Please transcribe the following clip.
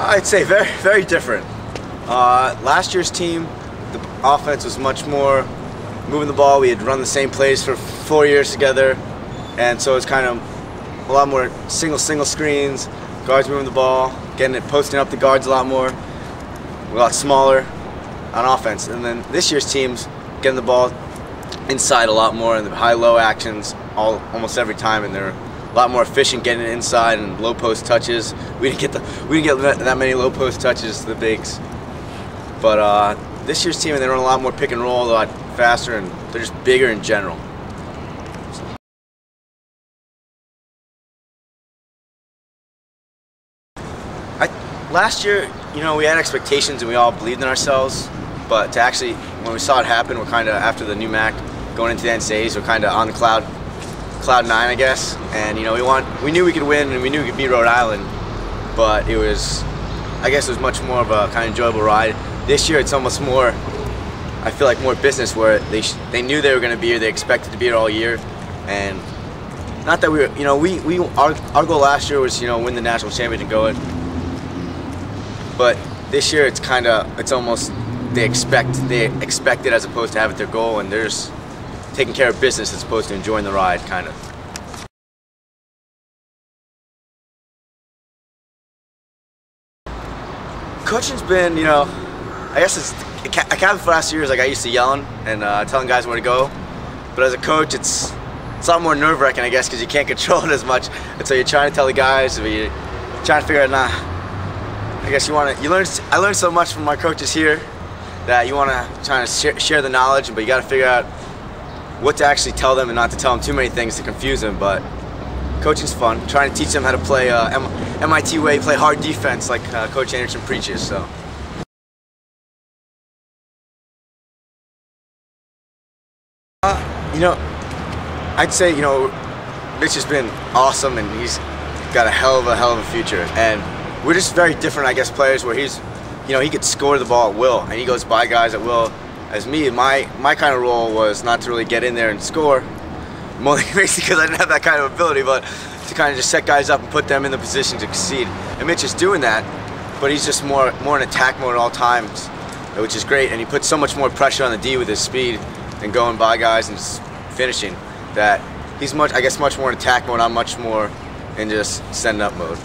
I'd say very, very different. Last year's team, the offense was much more moving the ball. We had run the same plays for 4 years together, and so it's kind of a lot more single screens, guards moving the ball, getting it, posting up the guards a lot smaller on offense. And then this year's team's getting the ball inside a lot more, and the high-low actions almost every time, and they're a lot more efficient getting it inside and low post touches. We didn't get that many low post touches to the bigs, but this year's team, they run a lot more pick and roll, a lot faster, and they're just bigger in general. Last year, we had expectations and we all believed in ourselves, but to actually, when we saw it happen, we're kind of, after the new MAC, going into the NCAAs, we're kind of on the cloud nine, I guess. And we knew we could win and we knew we could beat Rhode Island, but it was, I guess, it was much more of a kind of enjoyable ride. This year, it's almost more, I feel like, more business, where they knew they were going to be here, they expected to be here all year, and not that we were, our goal last year was win the national championship and go it. But this year, it's almost they expect it as opposed to have it their goal, and they're just taking care of business as opposed to enjoying the ride, kind of. Coaching's been, I guess I can't for the last 2 years, like I used to yelling and telling guys where to go, but as a coach, it's a lot more nerve-wracking, I guess, because you can't control it as much, and so you're trying to tell the guys, but you're trying to figure out, I guess I learned so much from my coaches here that you want to try to share the knowledge, but you got to figure out what to actually tell them and not to tell them too many things to confuse them. But coaching's fun. Trying to teach them how to play MIT way, play hard defense like Coach Anderson preaches. So. I'd say Mitch has been awesome, and he's got a hell of a future. And we're just very different, I guess, players, where he's, he could score the ball at will, and he goes by guys at will. As me, my kind of role was not to really get in there and score, mostly because I didn't have that kind of ability, but to kind of just set guys up and put them in the position to succeed. And Mitch is doing that, but he's just more in attack mode at all times, which is great. And he puts so much more pressure on the D with his speed and going by guys and just finishing, that he's much more in attack mode. I'm much more in just setting up mode.